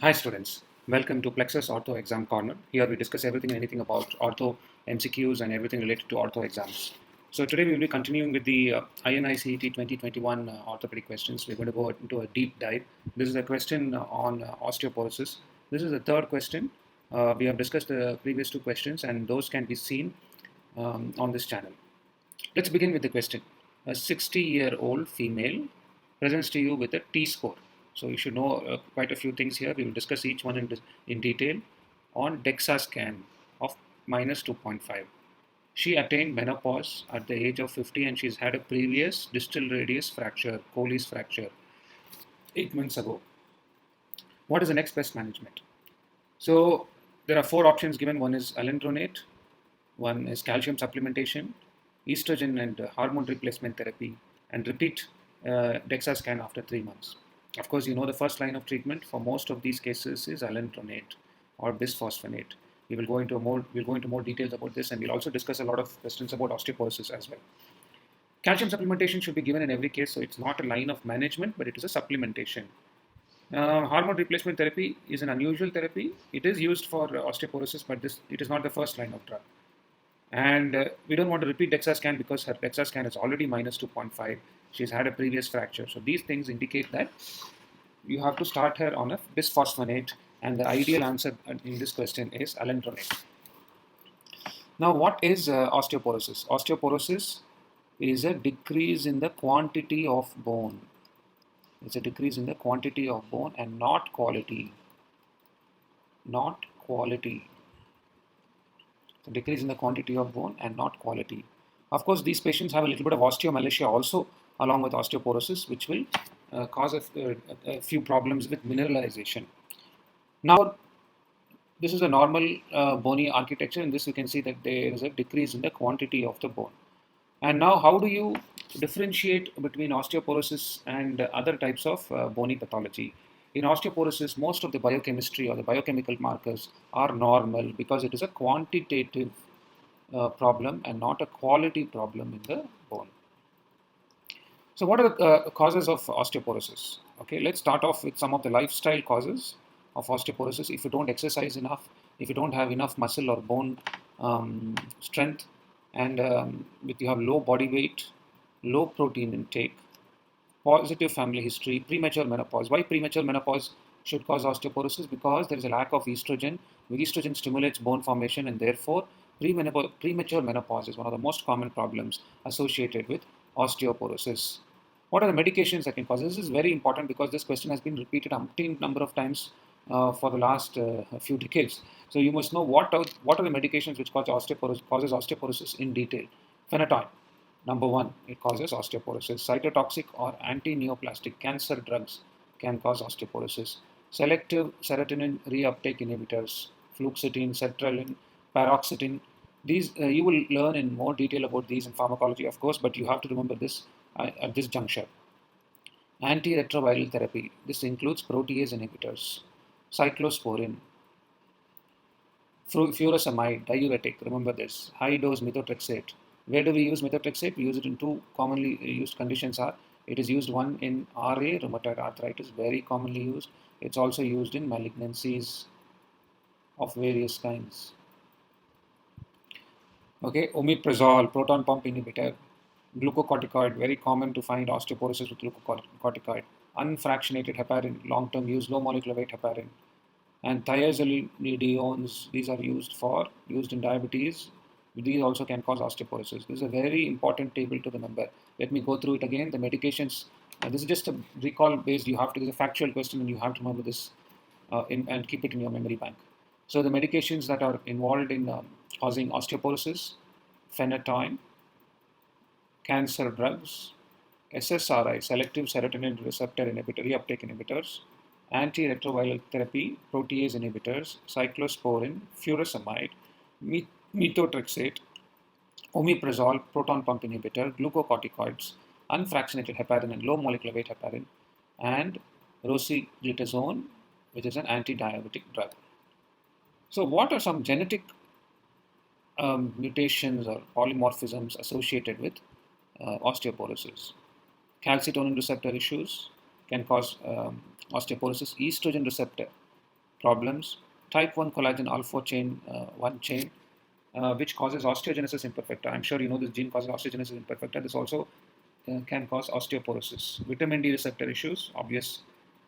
Hi students, welcome to Plexus Ortho Exam Corner. Here we discuss everything and anything about ortho MCQs and everything related to ortho exams. So today we will be continuing with the INI CET 2021 orthopedic questions. We're going to go into a deep dive. This is a question on osteoporosis. This is the third question. We have discussed the previous two questions and those can be seen on this channel. Let's begin with the question. A 60-year-old female presents to you with a T score. So you should know quite a few things here. We will discuss each one in detail on DEXA scan of minus 2.5. She attained menopause at the age of 50 and she's had a previous distal radius fracture, Colles fracture, 8 months ago. What is the next best management? So there are four options given. One is alendronate, one is calcium supplementation, estrogen and hormone replacement therapy, and repeat DEXA scan after 3 months. Of course, you know the first line of treatment for most of these cases is alendronate or bisphosphonate. We'll go into more details about this, and we'll also discuss a lot of questions about osteoporosis as well. Calcium supplementation should be given in every case, so it's not a line of management, but it is a supplementation. Hormone replacement therapy is an unusual therapy. It is used for osteoporosis, but it is not the first line of drug. And we don't want to repeat DEXA scan because her DEXA scan is already minus 2.5. She's had a previous fracture. So these things indicate that you have to start her on a bisphosphonate, and the ideal answer in this question is alendronate. Now, what is osteoporosis? Osteoporosis is a decrease in the quantity of bone. It's a decrease in the quantity of bone and not quality. Not quality. So decrease in the quantity of bone and not quality. Of course, these patients have a little bit of osteomalacia also along with osteoporosis, which will cause a few problems with mineralization. Now, this is a normal bony architecture. In this, you can see that there is a decrease in the quantity of the bone. And now, how do you differentiate between osteoporosis and other types of bony pathology? In osteoporosis, most of the biochemistry or the biochemical markers are normal because it is a quantitative problem and not a quality problem in the bone. So what are the causes of osteoporosis? Okay, let's start off with some of the lifestyle causes of osteoporosis. If you don't exercise enough, if you don't have enough muscle or bone strength, and if you have low body weight, low protein intake, positive family history, premature menopause. Why premature menopause should cause osteoporosis? Because there is a lack of estrogen. Estrogen stimulates bone formation, and therefore premature menopause is one of the most common problems associated with osteoporosis. What are the medications that can cause this? This is very important because this question has been repeated umpteen number of times for the last few decades. So you must know what are the medications which causes osteoporosis in detail. Phenytoin. Number one, it causes osteoporosis. Cytotoxic or anti-neoplastic cancer drugs can cause osteoporosis. Selective serotonin reuptake inhibitors, fluoxetine, sertraline, paroxetine. These you will learn in more detail about these in pharmacology, of course, but you have to remember this at this juncture. Antiretroviral therapy. This includes protease inhibitors, cyclosporin, furosemide, diuretic. Remember this. High-dose methotrexate. Where do we use methotrexate? We use it in two commonly used conditions. It is used one in RA, rheumatoid arthritis, very commonly used. It's also used in malignancies of various kinds. Okay, omeprazole, proton pump inhibitor, glucocorticoid, very common to find osteoporosis with glucocorticoid. Unfractionated heparin, long-term use, low molecular weight heparin. And thiazolidinones, these are used in diabetes. These also can cause osteoporosis. This is a very important table to remember. Let me go through it again. The medications, this is just a recall based, this is a factual question and you have to remember this and keep it in your memory bank. So the medications that are involved in causing osteoporosis: phenytoin, cancer drugs, SSRI, selective serotonin receptor inhibitor, reuptake inhibitors, antiretroviral therapy, protease inhibitors, cyclosporin, furosemide, methotrexate, omeprazole, proton pump inhibitor, glucocorticoids, unfractionated heparin and low molecular weight heparin, and rosiglitazone, which is an anti-diabetic drug. So what are some genetic mutations or polymorphisms associated with osteoporosis? Calcitonin receptor issues can cause osteoporosis. Estrogen receptor problems. Type 1 collagen alpha chain 1 chain, which causes osteogenesis imperfecta. I'm sure you know this gene causes osteogenesis imperfecta. This also can cause osteoporosis. Vitamin D receptor issues, obvious,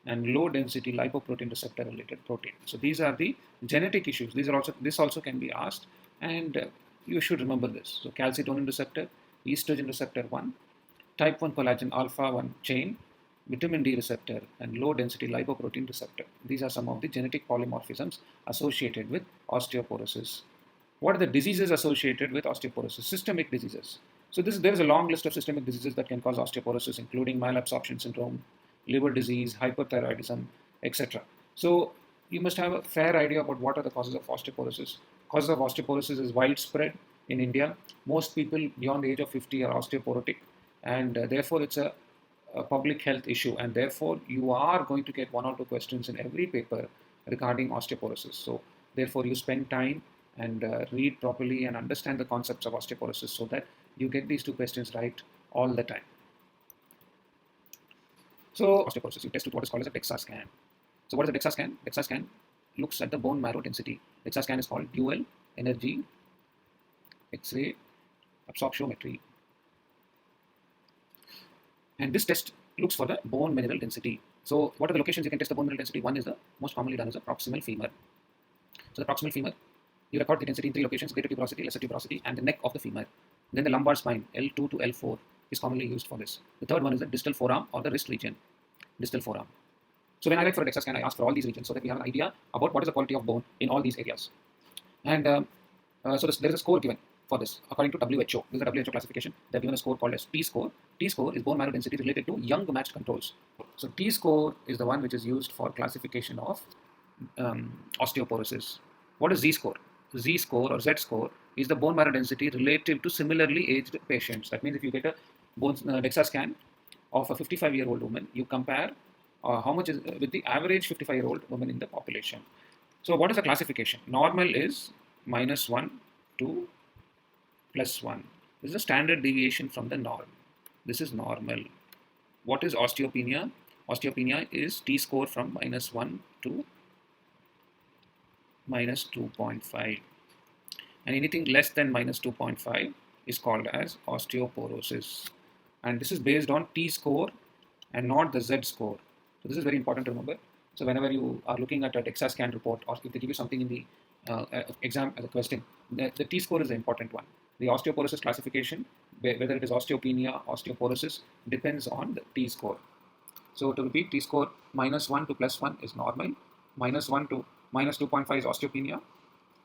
and low density lipoprotein receptor related protein. So these are the genetic issues. This also can be asked, and you should remember this. So calcitonin receptor, estrogen receptor 1, type 1 collagen alpha 1 chain, vitamin D receptor, and low density lipoprotein receptor. These are some of the genetic polymorphisms associated with osteoporosis. What are the diseases associated with osteoporosis? Systemic diseases. So there is a long list of systemic diseases that can cause osteoporosis, including malabsorption syndrome, liver disease, hyperthyroidism, etc. So you must have a fair idea about what are the causes of osteoporosis. Causes of osteoporosis is widespread in India. Most people beyond the age of 50 are osteoporotic, and therefore it's a public health issue, and therefore you are going to get 1 or 2 questions in every paper regarding osteoporosis. So therefore you spend time and read properly and understand the concepts of osteoporosis so that you get these 2 questions right all the time. So osteoporosis, you test with what is called as a DEXA scan. So what is a DEXA scan? DEXA scan looks at the bone marrow density. DEXA scan is called dual energy X-ray absorptiometry. And this test looks for the bone mineral density. So what are the locations you can test the bone mineral density? One is the most commonly done is the proximal femur. So the proximal femur, you record the density in 3 locations: greater tuberosity, lesser tuberosity, and the neck of the femur. Then the lumbar spine, L2 to L4, is commonly used for this. The third one is the distal forearm or the wrist region, distal forearm. So when I write for a DEXA scan, I ask for all these regions so that we have an idea about what is the quality of bone in all these areas. And so there is a score given for this according to WHO. This is a WHO classification. They have given a score called as T score. T score is bone marrow density related to young matched controls. So T score is the one which is used for classification of osteoporosis. What is Z score? Z score or Z score is the bone marrow density relative to similarly aged patients. That means if you get a DEXA scan of a 55-year-old woman, you compare how much is with the average 55-year-old woman in the population. So what is the classification? Normal is -1 to +1. This is a standard deviation from the norm. This is normal. What is osteopenia? Osteopenia is T score from -1 to -2.5. And anything less than -2.5 is called as osteoporosis. And this is based on T score and not the Z score. So this is very important to remember. So whenever you are looking at a DEXA scan report, or if they give you something in the exam as a question, the T score is the important one. The osteoporosis classification, whether it is osteopenia, osteoporosis, depends on the T score. So to repeat, T score -1 to +1 is normal, -1 to -2.5 is osteopenia,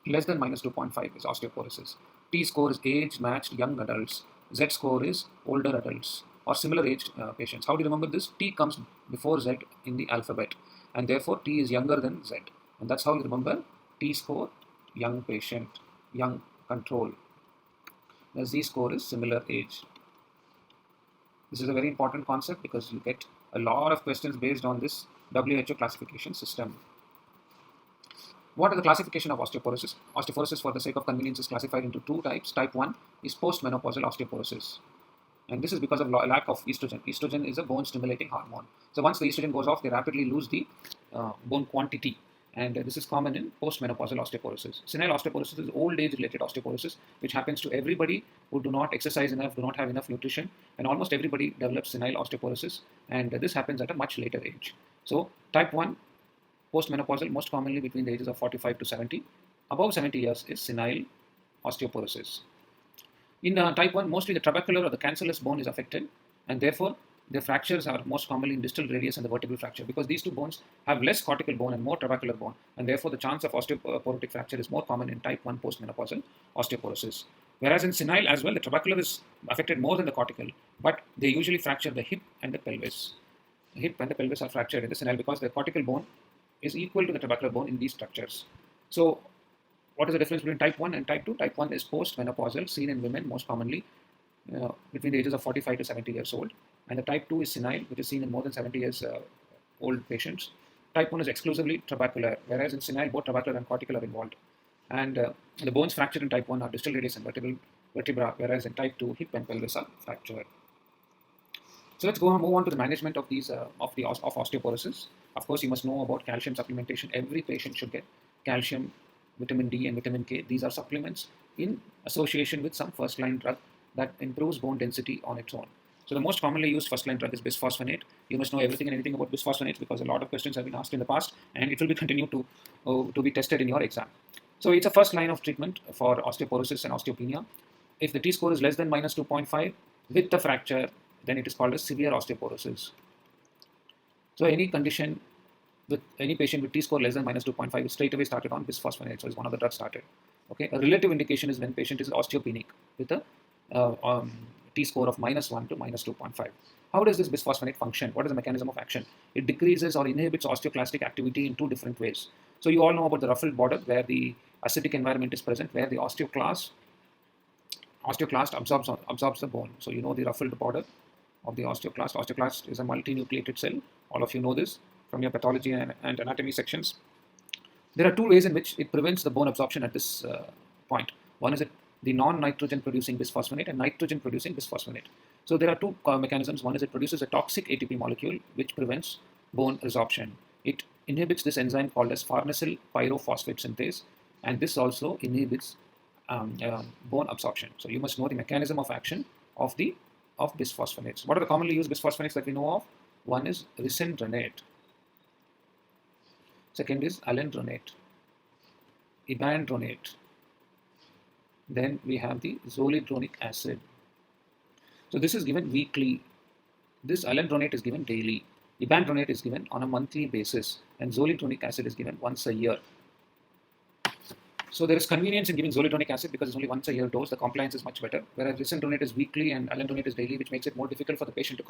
less than -2.5 is osteoporosis. T score is age-matched young adults. Z score is older adults or similar aged patients. How do you remember this? T comes before Z in the alphabet, and therefore T is younger than Z. And that's how you remember T score, young patient, young control. The Z score is similar age. This is a very important concept because you get a lot of questions based on this WHO classification system. What are the classification of osteoporosis? Osteoporosis, for the sake of convenience, is classified into 2 types. Type 1 is postmenopausal osteoporosis. And this is because of lack of estrogen. Estrogen is a bone-stimulating hormone. So once the estrogen goes off, they rapidly lose the bone quantity. And this is common in postmenopausal osteoporosis. Senile osteoporosis is old age-related osteoporosis, which happens to everybody who do not exercise enough, do not have enough nutrition. And almost everybody develops senile osteoporosis. And this happens at a much later age. So type 1, postmenopausal, most commonly between the ages of 45 to 70. Above 70 years is senile osteoporosis. In type 1, mostly the trabecular or the cancellous bone is affected, and therefore the fractures are most commonly in distal radius and the vertebral fracture, because these 2 bones have less cortical bone and more trabecular bone, and therefore the chance of osteoporotic fracture is more common in type 1 postmenopausal osteoporosis. Whereas in senile as well, the trabecular is affected more than the cortical, but they usually fracture the hip and the pelvis. The hip and the pelvis are fractured in the senile because the cortical bone is equal to the trabecular bone in these structures. So what is the difference between type 1 and type 2? Type 1 is postmenopausal, seen in women most commonly between the ages of 45 to 70 years old. And the type 2 is senile, which is seen in more than 70 years old patients. Type 1 is exclusively trabecular, whereas in senile, both trabecular and cortical are involved. And the bones fractured in type 1 are distal radius and vertebra, whereas in type 2, hip and pelvis are fractured. So let's move on to the management of these of osteoporosis. Of course, you must know about calcium supplementation. Every patient should get calcium, vitamin D, and vitamin K. These are supplements in association with some first-line drug that improves bone density on its own. So the most commonly used first-line drug is bisphosphonate. You must know everything and anything about bisphosphonates because a lot of questions have been asked in the past, and it will be continued to be tested in your exam. So it's a first line of treatment for osteoporosis and osteopenia. If the T-score is less than minus 2.5 with the fracture, then it is called as severe osteoporosis. So any condition with any patient with T-score less than minus 2.5 is straight away started on bisphosphonates, so is one of the drugs started. Okay, a relative indication is when patient is osteopenic with a T-score of minus 1 to minus 2.5. How does this bisphosphonate function? What is the mechanism of action? It decreases or inhibits osteoclastic activity in two different ways. So you all know about the ruffled border where the acidic environment is present, where the osteoclast absorbs the bone. So you know the ruffled border of the osteoclast. Osteoclast is a multinucleated cell. All of you know this from your pathology and anatomy sections. There are two ways in which it prevents the bone absorption at this point. One is the non-nitrogen producing bisphosphonate and nitrogen producing bisphosphonate. So there are two mechanisms. One is it produces a toxic ATP molecule which prevents bone resorption. It inhibits this enzyme called as farnesyl pyrophosphate synthase, and this also inhibits bone absorption. So you must know the mechanism of action of bisphosphonates. What are the commonly used bisphosphonates that we know of? One is risendronate. Second is alendronate, ibandronate. Then we have the zoledronic acid. So this is given weekly. This alendronate is given daily. Ibandronate is given on a monthly basis, and zoledronic acid is given once a year. So there is convenience in giving zoledronic acid because it's only once a year dose. The compliance is much better. Whereas risendronate is weekly and alendronate is daily, which makes it more difficult for the patient to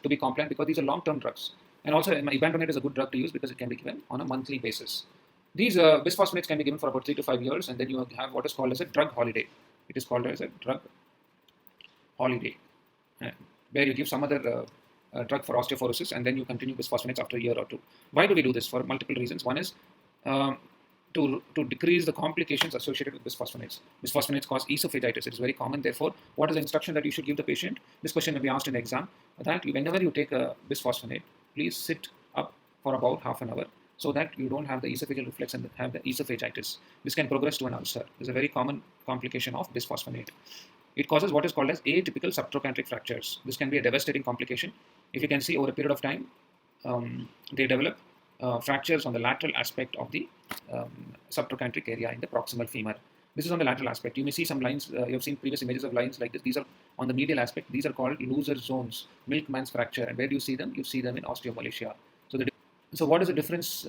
be compliant because these are long-term drugs. And also, ibandronate is a good drug to use because it can be given on a monthly basis. These bisphosphonates can be given for about 3 to 5 years, and then you have what is called as a drug holiday. It is called as a drug holiday, where you give some other drug for osteoporosis, and then you continue bisphosphonates after a year or two. Why do we do this? For multiple reasons. One is to decrease the complications associated with bisphosphonates. Bisphosphonates cause esophagitis. It is very common. Therefore, what is the instruction that you should give the patient? This question will be asked in the exam. That whenever you take a bisphosphonate, please sit up for about half an hour so that you don't have the esophageal reflux and have the esophagitis. This can progress to an ulcer. This is a very common complication of bisphosphonate. It causes what is called as atypical subtrochanteric fractures. This can be a devastating complication. If you can see over a period of time, they develop fractures on the lateral aspect of the subtrochanteric area in the proximal femur. This is on the lateral aspect. You may see some lines, you have seen previous images of lines like this. These are on the medial aspect. These are called loser zones, milkman's fracture. And where do you see them? You see them in osteomalacia. So what is the difference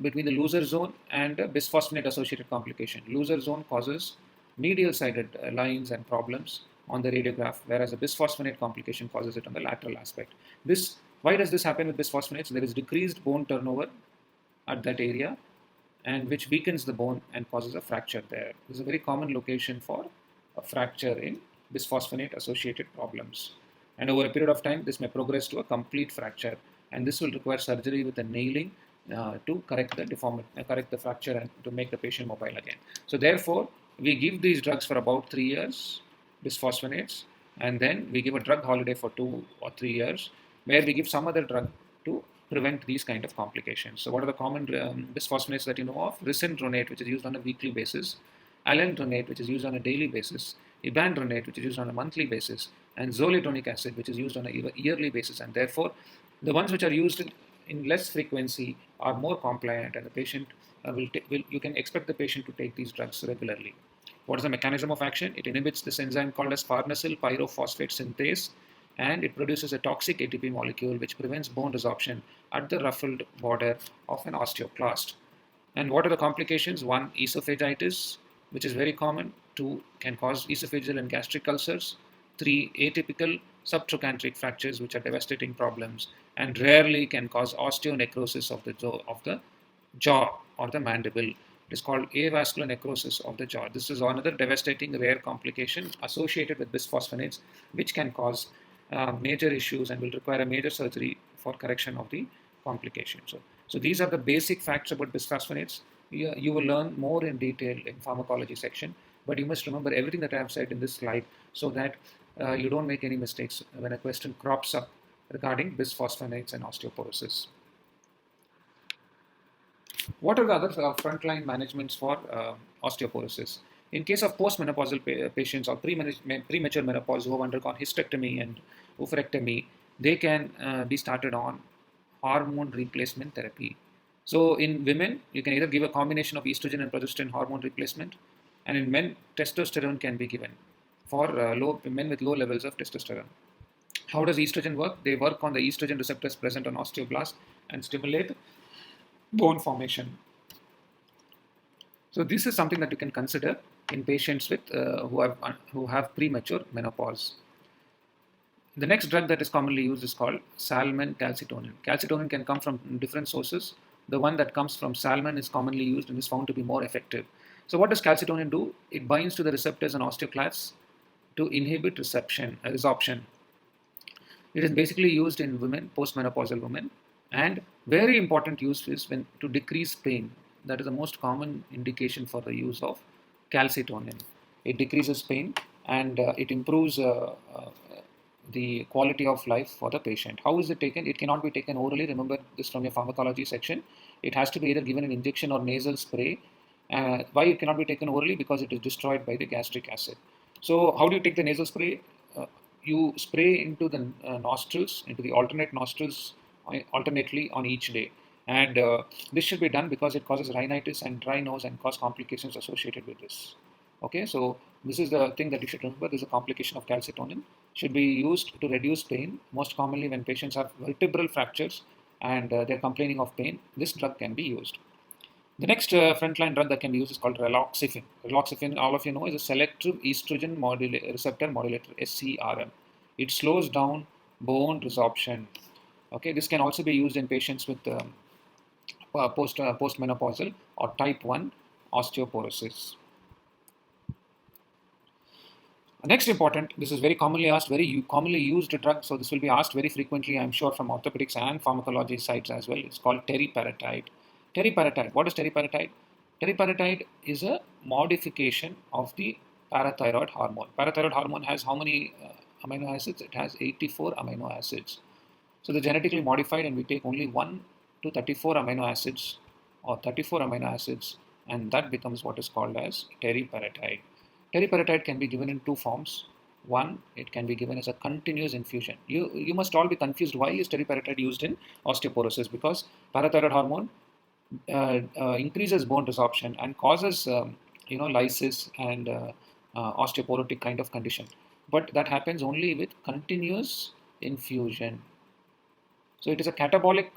between the loser zone and a bisphosphonate associated complication? Loser zone causes medial sided lines and problems on the radiograph, whereas a bisphosphonate complication causes it on the lateral aspect. Why does this happen with bisphosphonates? There is decreased bone turnover at that area, and which weakens the bone and causes a fracture there. This is a very common location for a fracture in bisphosphonate associated problems. And over a period of time, this may progress to a complete fracture, and this will require surgery with a nailing to correct the fracture and to make the patient mobile again. So therefore, we give these drugs for about 3 years, bisphosphonates, and then we give a drug holiday for 2 or 3 years, where we give some other drug to prevent these kind of complications. So what are the common bisphosphonates that you know of? Risendronate, which is used on a weekly basis, alendronate, which is used on a daily basis, ibandronate, which is used on a monthly basis, and zoledronic acid, which is used on a yearly basis. And therefore, the ones which are used in less frequency are more compliant, and the patient you can expect the patient to take these drugs regularly. What is the mechanism of action? It inhibits this enzyme called as farnesyl pyrophosphate synthase, and it produces a toxic ATP molecule which prevents bone resorption at the ruffled border of an osteoclast. And what are the complications? 1, esophagitis, which is very common. 2, can cause esophageal and gastric ulcers. 3, atypical subtrochanteric fractures, which are devastating problems, and rarely can cause osteonecrosis of the jaw or the mandible. It is called avascular necrosis of the jaw. This is another devastating rare complication associated with bisphosphonates, which can cause major issues and will require a major surgery for correction of the complication. So these are the basic facts about bisphosphonates. You will learn more in detail in pharmacology section, but you must remember everything that I have said in this slide so that you don't make any mistakes when a question crops up regarding bisphosphonates and osteoporosis. What are the other frontline managements for osteoporosis? In case of postmenopausal patients or premature menopause who have undergone hysterectomy and oophorectomy, they can be started on hormone replacement therapy. So in women, you can either give a combination of estrogen and progesterone hormone replacement, and in men, testosterone can be given for men with low levels of testosterone. How does estrogen work? They work on the estrogen receptors present on osteoblast and stimulate bone formation. So this is something that you can consider in patients with who have premature menopause. The next drug that is commonly used is called salmon calcitonin. Calcitonin can come from different sources. The one that comes from salmon is commonly used and is found to be more effective. So what does calcitonin do? It binds to the receptors on osteoclasts to inhibit resorption. It is basically used in women, postmenopausal women, and very important use is when to decrease pain. That is the most common indication for the use of calcitonin. It decreases pain and it improves the quality of life for the patient. How is it taken? It cannot be taken orally. Remember this from your pharmacology section. It has to be either given an injection or nasal spray. Why it cannot be taken orally? Because it is destroyed by the gastric acid. So how do you take the nasal spray? You spray into the nostrils, into the alternate nostrils alternately on each day. And this should be done because it causes rhinitis and dry nose and cause complications associated with this. Okay, so this is the thing that you should remember. This is a complication of calcitonin. Should be used to reduce pain, most commonly when patients have vertebral fractures and they're complaining of pain. This drug can be used. The next frontline drug that can be used is called raloxifene. Raloxifene, all of you know, is a selective estrogen receptor modulator, SCRM. It slows down bone resorption. Okay, this can also be used in patients with postmenopausal or type 1 osteoporosis. Next important, this is very commonly asked, very commonly used drug, so this will be asked very frequently, I'm sure, from orthopedics and pharmacology sites as well. It's called teriparatide. Teriparatide, what is teriparatide? Teriparatide is a modification of the parathyroid hormone. Parathyroid hormone has how many amino acids? It has 84 amino acids. So they're genetically modified and we take only 1 to 34 amino acids or 34 amino acids, and that becomes what is called as teriparatide. Teriparatide can be given in two forms. One, it can be given as a continuous infusion. You must all be confused. Why is teriparatide used in osteoporosis? Because parathyroid hormone increases bone resorption and causes lysis and osteoporotic kind of condition. But that happens only with continuous infusion. So it is a catabolic.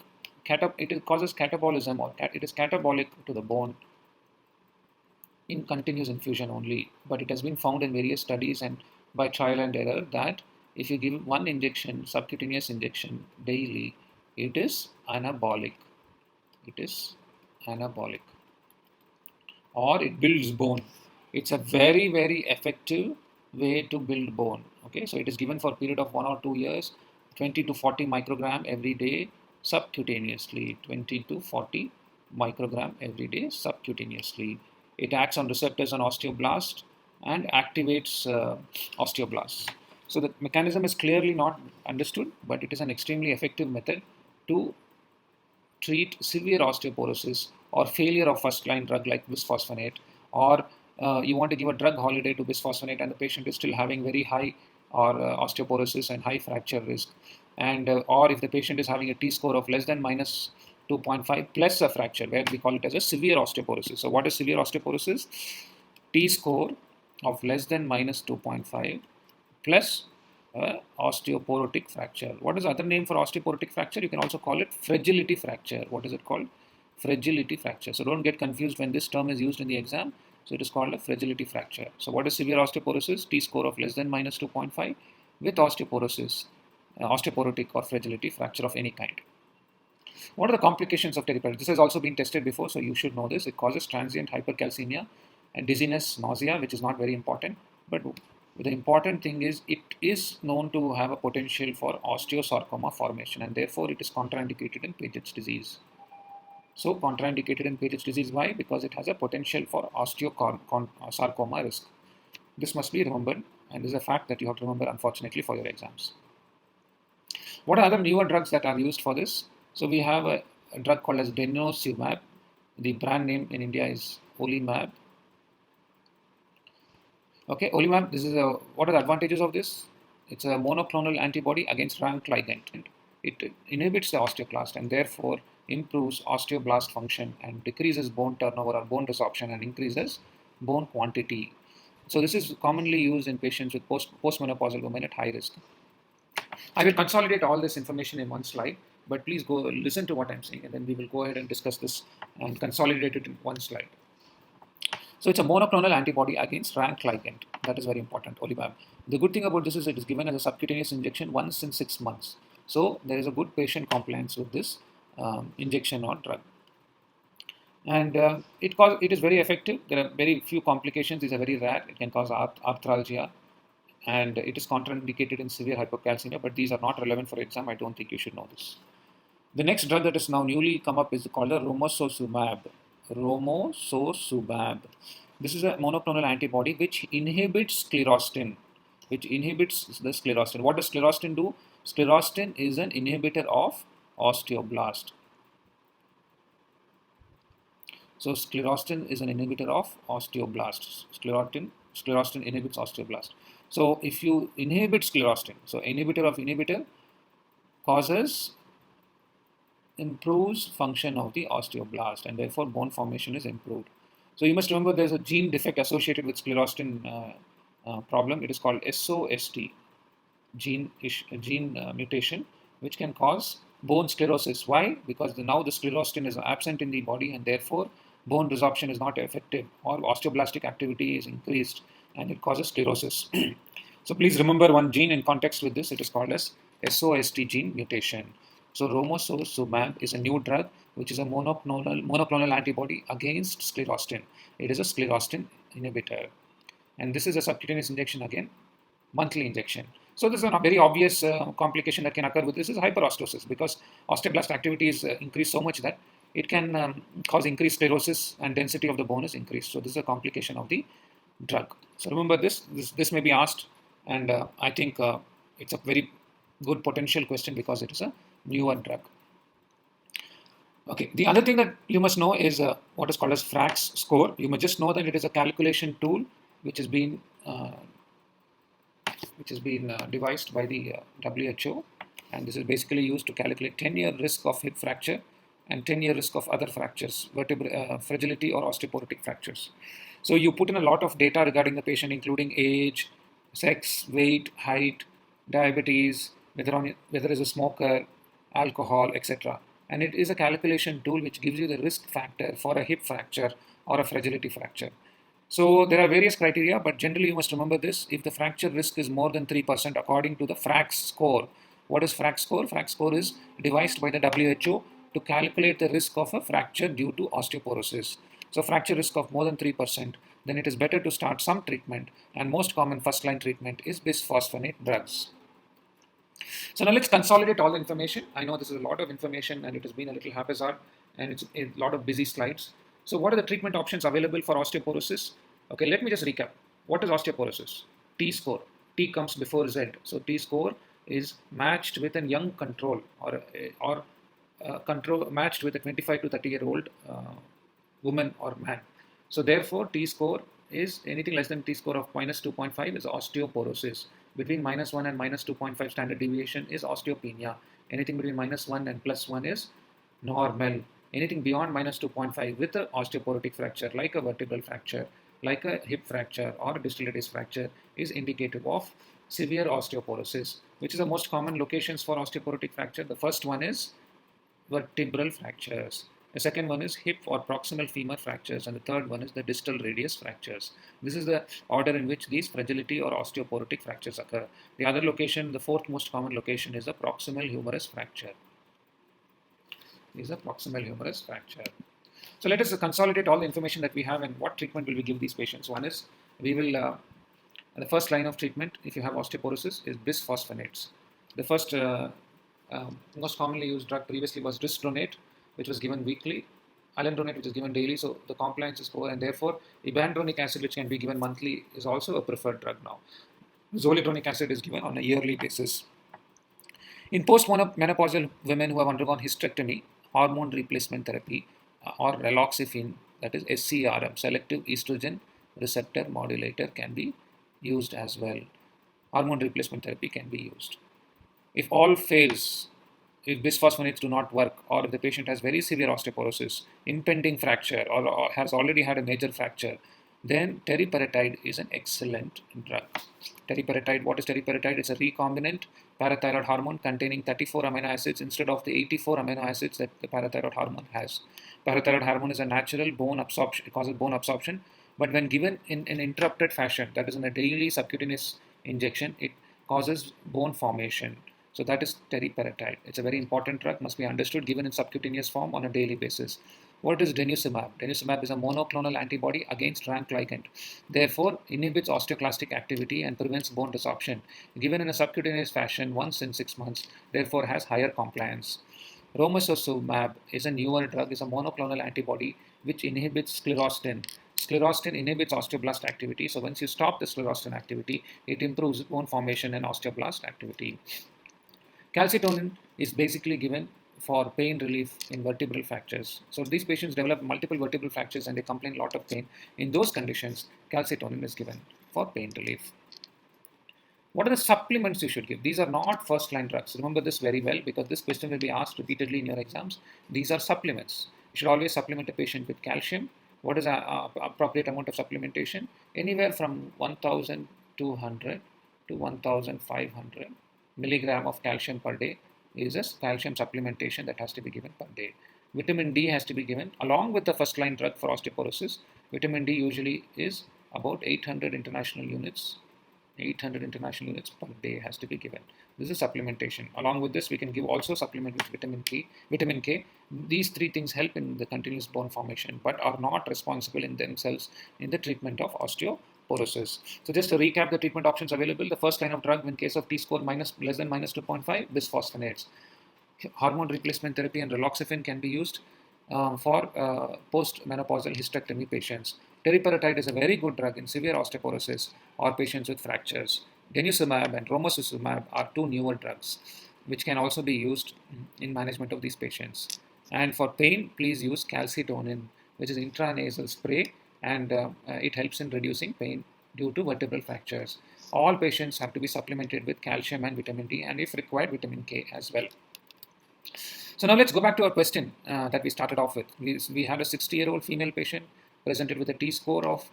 It causes catabolism, or it is catabolic to the bone in continuous infusion only. But it has been found in various studies and by trial and error that if you give one injection, subcutaneous injection daily, it is anabolic. It is anabolic. Or it builds bone. It's a very, very effective way to build bone. Okay, so it is given for a period of 1 or 2 years, 20 to 40 microgram every day subcutaneously. 20 to 40 microgram every day subcutaneously. It acts on receptors on osteoblast and activates osteoblasts. So the mechanism is clearly not understood, but it is an extremely effective method to treat severe osteoporosis or failure of first-line drug like bisphosphonate, or you want to give a drug holiday to bisphosphonate and the patient is still having very high or osteoporosis and high fracture risk, and or if the patient is having a T-score of less than minus 2.5 plus a fracture, where we call it as a severe osteoporosis. So what is severe osteoporosis? T-score of less than minus 2.5 plus osteoporotic fracture. What is the other name for osteoporotic fracture? You can also call it fragility fracture. What is it called? Fragility fracture. So don't get confused when this term is used in the exam. So it is called a fragility fracture. So what is severe osteoporosis? T-score of less than minus 2.5 with osteoporosis, osteoporotic or fragility fracture of any kind. What are the complications of teriparatide? This has also been tested before, so you should know this. It causes transient hypercalcemia and dizziness, nausea, which is not very important. But the important thing is it is known to have a potential for osteosarcoma formation, and therefore it is contraindicated in Paget's disease. So contraindicated in Paget's disease, why? Because it has a potential for osteosarcoma risk. This must be remembered, and this is a fact that you have to remember, unfortunately, for your exams. What are other newer drugs that are used for this? So we have a drug called as denosumab. The brand name in India is Olimab. Okay, Olimab, what are the advantages of this? It's a monoclonal antibody against rank ligand. It inhibits the osteoclast and therefore improves osteoblast function and decreases bone turnover or bone resorption and increases bone quantity. So this is commonly used in patients with postmenopausal women at high risk. I will consolidate all this information in one slide, but please go listen to what I'm saying and then we will go ahead and discuss this and consolidate it in one slide. So it's a monoclonal antibody against rank ligand. That is very important, Olimab. The good thing about this is it is given as a subcutaneous injection once in 6 months. So there is a good patient compliance with this injection or drug. And it is very effective. There are very few complications. These are very rare. It can cause arthralgia. And it is contraindicated in severe hypocalcemia, but these are not relevant for exam. I don't think you should know this. The next drug that is now newly come up is called a romosozumab. Romosozumab. This is a monoclonal antibody which inhibits sclerostin. Which inhibits the sclerostin. What does sclerostin do? Sclerostin is an inhibitor of osteoblast. So sclerostin is an inhibitor of osteoblasts. Sclerostin inhibits osteoblast. So if you inhibit sclerostin, so inhibitor of inhibitor improves function of the osteoblast and therefore bone formation is improved. So you must remember there's a gene defect associated with sclerostin problem. It is called SOST, gene mutation, which can cause bone sclerosis. Why? Because now the sclerostin is absent in the body and therefore bone resorption is not effective or osteoblastic activity is increased and it causes sclerosis. So please remember one gene in context with this. It is called as SOST gene mutation. So romosozumab is a new drug which is a monoclonal antibody against sclerostin. It is a sclerostin inhibitor. And this is a subcutaneous injection again, monthly injection. So this is a very obvious complication that can occur with this is hyperostosis because osteoblast activity is increased so much that it can cause increased sclerosis and density of the bone is increased. So this is a complication of the drug. So remember this may be asked and I think it's a very good potential question because it is a newer drug. Okay, the other thing that you must know is what is called as Frag Score. You must just know that it is a calculation tool which has been devised by the WHO, and this is basically used to calculate 10-year risk of hip fracture and 10-year risk of other fractures, fragility or osteoporotic fractures. So you put in a lot of data regarding the patient, including age, sex, weight, height, diabetes, whether is a smoker, alcohol, etc. And it is a calculation tool which gives you the risk factor for a hip fracture or a fragility fracture. So there are various criteria, but generally you must remember this. If the fracture risk is more than 3% according to the Frag Score. What is Frag Score? Frag Score is devised by the WHO to calculate the risk of a fracture due to osteoporosis. So fracture risk of more than 3%, then it is better to start some treatment, and most common first line treatment is bisphosphonate drugs. So now let's consolidate all the information. I know this is a lot of information and it has been a little haphazard and it's a lot of busy slides. So what are the treatment options available for osteoporosis? Okay, let me just recap. What is osteoporosis? T-score. T comes before Z. So T-score is matched with a young control or control matched with a 25 to 30-year-old woman or man. So therefore, T-score is anything less than T-score of minus 2.5 is osteoporosis. Between minus 1 and minus 2.5 standard deviation is osteopenia. Anything between minus 1 and plus 1 is normal. Anything beyond minus 2.5 with an osteoporotic fracture, like a vertebral fracture, like a hip fracture or a distal disc fracture, is indicative of severe osteoporosis. Which is the most common locations for osteoporotic fracture? The first one is vertebral fractures. The second one is hip or proximal femur fractures, and the third one is the distal radius fractures. This is the order in which these fragility or osteoporotic fractures occur. The other location, the fourth most common location, is the proximal humerus fracture. So let us consolidate all the information that we have and what treatment will we give these patients. One is we will, the first line of treatment if you have osteoporosis is bisphosphonates. The first most commonly used drug previously was risdronate, which was given weekly, alendronate, which is given daily, so the compliance is poor, and therefore ibandronic acid, which can be given monthly, is also a preferred drug now. Zoledronic acid is given on a yearly basis. In postmenopausal women who have undergone hysterectomy, hormone replacement therapy or raloxifene, that is SCRM, selective estrogen receptor modulator, can be used as well. Hormone replacement therapy can be used. If all fails, if bisphosphonates do not work, or if the patient has very severe osteoporosis, impending fracture, or has already had a major fracture, then teriparatide is an excellent drug. Teriparatide, what is teriparatide? It's a recombinant parathyroid hormone containing 34 amino acids instead of the 84 amino acids that the parathyroid hormone has. Parathyroid hormone is a natural bone absorption, it causes bone absorption, but when given in an interrupted fashion, that is in a daily subcutaneous injection, it causes bone formation. So that is teriparatide. It's a very important drug, must be understood, given in subcutaneous form on a daily basis. What is denosumab? Denosumab is a monoclonal antibody against rank ligand. Therefore, inhibits osteoclastic activity and prevents bone resorption. Given in a subcutaneous fashion once in 6 months, therefore has higher compliance. Romosozumab is a newer drug, is a monoclonal antibody which inhibits sclerostin. Sclerostin inhibits osteoblast activity. So once you stop the sclerostin activity, it improves bone formation and osteoblast activity. Calcitonin is basically given for pain relief in vertebral fractures. So these patients develop multiple vertebral fractures and they complain a lot of pain. In those conditions, calcitonin is given for pain relief. What are the supplements you should give? These are not first-line drugs. Remember this very well because this question will be asked repeatedly in your exams. These are supplements. You should always supplement a patient with calcium. What is the appropriate amount of supplementation? Anywhere from 1,200 to 1,500 milligram of calcium per day is a calcium supplementation that has to be given per day. Vitamin D has to be given along with the first line drug for osteoporosis. Vitamin D usually is about 800 international units. 800 international units per day has to be given. This is supplementation. Along with this, we can give also supplement with vitamin K. These three things help in the continuous bone formation, but are not responsible in themselves in the treatment of osteoporosis. So just to recap the treatment options available, the first line of drug in case of T-score less than minus 2.5, bisphosphonates. Hormone replacement therapy and raloxifene can be used for postmenopausal hysterectomy patients. Teriparatide is a very good drug in severe osteoporosis or patients with fractures. Denosumab and romosozumab are two newer drugs which can also be used in management of these patients. And for pain, please use calcitonin, which is intranasal spray, and it helps in reducing pain due to vertebral fractures. All patients have to be supplemented with calcium and vitamin D, and if required, vitamin K as well. So now let's go back to our question that we started off with. We had a 60-year-old female patient presented with a T-score of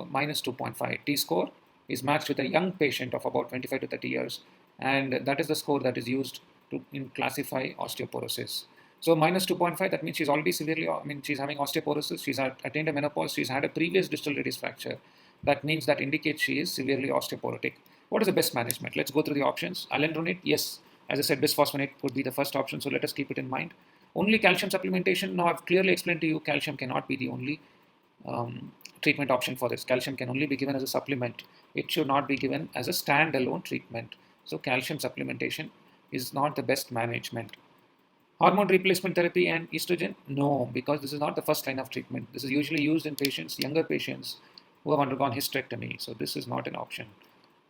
minus 2.5. T-score is matched with a young patient of about 25 to 30 years, and that is the score that is used to classify osteoporosis. So minus 2.5, that means she's already she's having osteoporosis, she's attained a menopause, she's had a previous distal radius fracture. That means that indicates she is severely osteoporotic. What is the best management? Let's go through the options. Alendronate, yes. As I said, bisphosphonate would be the first option, so let us keep it in mind. Only calcium supplementation. Now I've clearly explained to you calcium cannot be the only treatment option for this. Calcium can only be given as a supplement. It should not be given as a standalone treatment. So calcium supplementation is not the best management. Hormone replacement therapy and estrogen? No, because this is not the first line of treatment. This is usually used in patients, younger patients who have undergone hysterectomy. So this is not an option.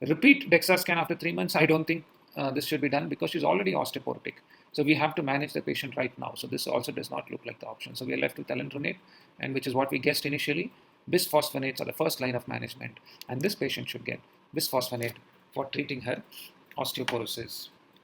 Repeat DEXA scan after 3 months. I don't think this should be done because she's already osteoporotic. So we have to manage the patient right now. So this also does not look like the option. So we are left with alendronate, and which is what we guessed initially. Bisphosphonates are the first line of management, and this patient should get bisphosphonate for treating her osteoporosis.